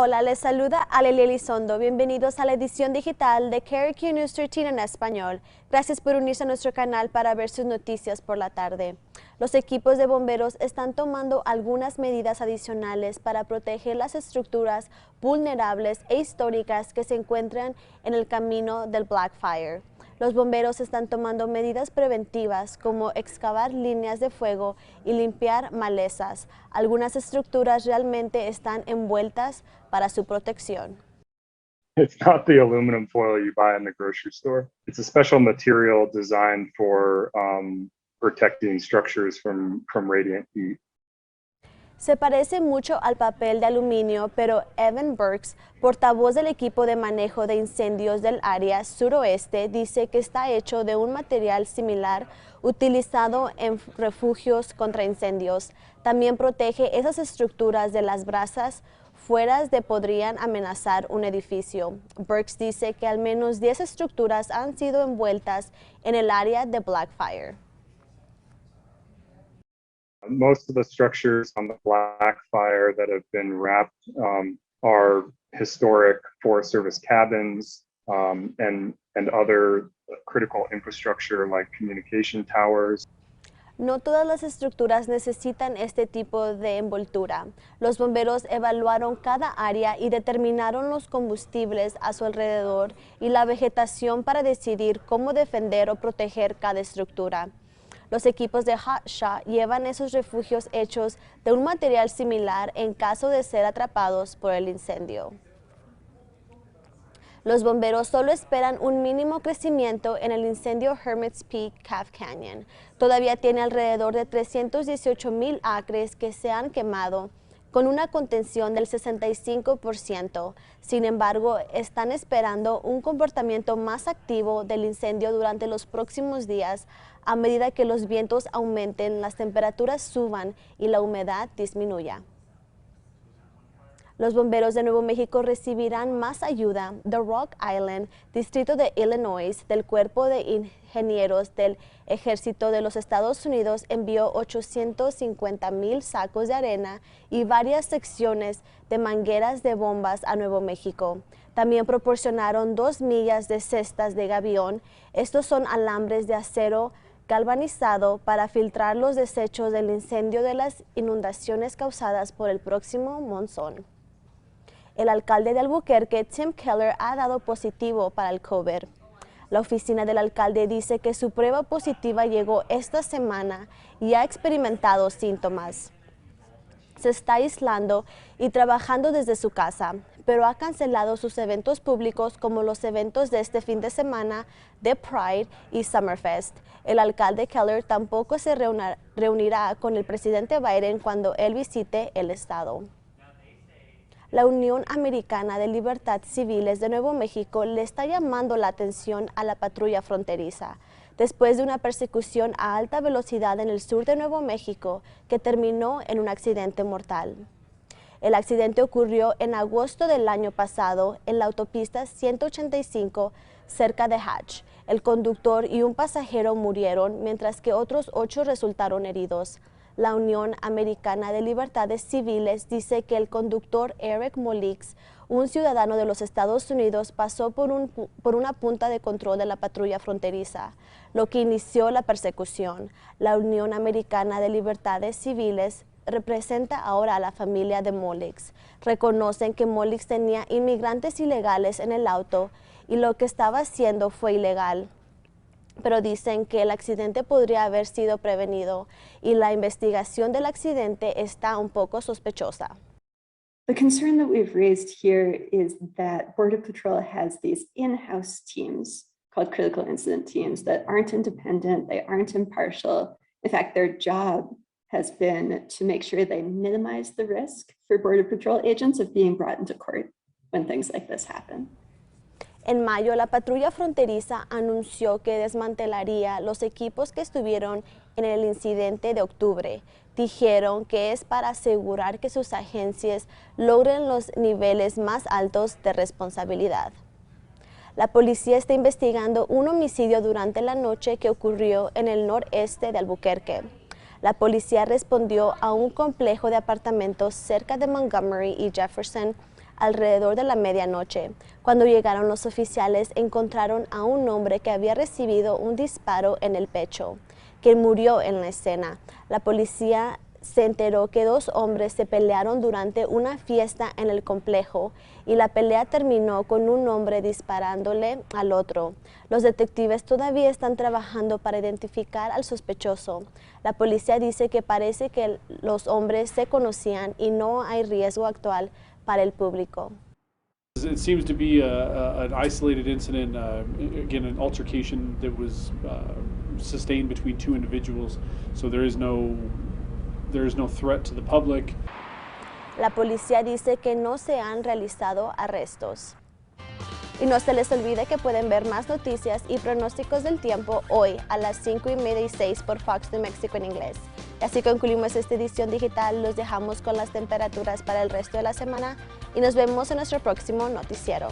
Hola, les saluda Alelia Elizondo. Bienvenidos a la edición digital de KRQ News 13 en español. Gracias por unirse a nuestro canal para ver sus noticias por la tarde. Los equipos de bomberos están tomando algunas medidas adicionales para proteger las estructuras vulnerables e históricas que se encuentran en el camino del Blackfire. Los bomberos están tomando medidas preventivas como excavar líneas de fuego y limpiar malezas. Algunas estructuras realmente están envueltas para su protección. It's not the aluminum foil you buy in the grocery store. It's a special material designed for protecting structures from radiant heat. Se parece mucho al papel de aluminio, pero Evan Burks, portavoz del equipo de manejo de incendios del área suroeste, dice que está hecho de un material similar utilizado en refugios contra incendios. También protege esas estructuras de las brasas fuera de podrían amenazar un edificio. Burks dice que al menos 10 estructuras han sido envueltas en el área de Blackfire. Most of the structures on the Blackfire that have been wrapped are historic Forest Service cabins and other critical infrastructure like communication towers. No todas las estructuras necesitan este tipo de envoltura. Los bomberos evaluaron cada área y determinaron los combustibles a su alrededor y la vegetación para decidir cómo defender o proteger cada estructura. Los equipos de Hot Shot llevan esos refugios hechos de un material similar en caso de ser atrapados por el incendio. Los bomberos solo esperan un mínimo crecimiento en el incendio Hermit's Peak Calf Canyon. Todavía tiene alrededor de 318,000 acres que se han quemado, con una contención del 65%. Sin embargo, están esperando un comportamiento más activo del incendio durante los próximos días a medida que los vientos aumenten, las temperaturas suban y la humedad disminuya. Los bomberos de Nuevo México recibirán más ayuda de Rock Island, distrito de Illinois, del Cuerpo de Ingenieros del Ejército de los Estados Unidos envió 850,000 sacos de arena y varias secciones de mangueras de bombas a Nuevo México. También proporcionaron 2 millas de cestas de gavión. Estos son alambres de acero galvanizado para filtrar los desechos del incendio de las inundaciones causadas por el próximo monzón. El alcalde de Albuquerque, Tim Keller, ha dado positivo para el COVID. La oficina del alcalde dice que su prueba positiva llegó esta semana y ha experimentado síntomas. Se está aislando y trabajando desde su casa, pero ha cancelado sus eventos públicos como los eventos de este fin de semana de Pride y Summerfest. El alcalde Keller tampoco se reunirá con el presidente Biden cuando él visite el estado. La Unión Americana de Libertad Civiles de Nuevo México le está llamando la atención a la patrulla fronteriza, después de una persecución a alta velocidad en el sur de Nuevo México que terminó en un accidente mortal. El accidente ocurrió en agosto del año pasado en la autopista 185 cerca de Hatch. El conductor y un pasajero murieron, mientras que otros 8 resultaron heridos. La Unión Americana de Libertades Civiles dice que el conductor Eric Molix, un ciudadano de los Estados Unidos, pasó por una punta de control de la patrulla fronteriza, lo que inició la persecución. La Unión Americana de Libertades Civiles representa ahora a la familia de Molix. Reconocen que Molix tenía inmigrantes ilegales en el auto y lo que estaba haciendo fue ilegal, pero dicen que el accidente podría haber sido prevenido y la investigación del accidente está un poco sospechosa. The concern that we've raised here is that Border Patrol has these in-house teams called critical incident teams that aren't independent, they aren't impartial. In fact, their job has been to make sure they minimize the risk for Border Patrol agents of being brought into court when things like this happen. En mayo, la patrulla fronteriza anunció que desmantelaría los equipos que estuvieron en el incidente de octubre. Dijeron que es para asegurar que sus agencias logren los niveles más altos de responsabilidad. La policía está investigando un homicidio durante la noche que ocurrió en el noreste de Albuquerque. La policía respondió a un complejo de apartamentos cerca de Montgomery y Jefferson alrededor de la medianoche. Cuando llegaron los oficiales, encontraron a un hombre que había recibido un disparo en el pecho, quien murió en la escena. La policía se enteró que dos hombres se pelearon durante una fiesta en el complejo y la pelea terminó con un hombre disparándole al otro. Los detectives todavía están trabajando para identificar al sospechoso. La policía dice que parece que los hombres se conocían y no hay riesgo actual para el público. It seems to be an isolated incident, again, an altercation that was sustained between two individuals, so there is no threat to the public. La policía dice que no se han realizado arrestos. Y no se les olvide que pueden ver más noticias y pronósticos del tiempo hoy a las 5:30 y 6 por Fox New Mexico en inglés. Y así concluimos esta edición digital. Los dejamos con las temperaturas para el resto de la semana y nos vemos en nuestro próximo noticiero.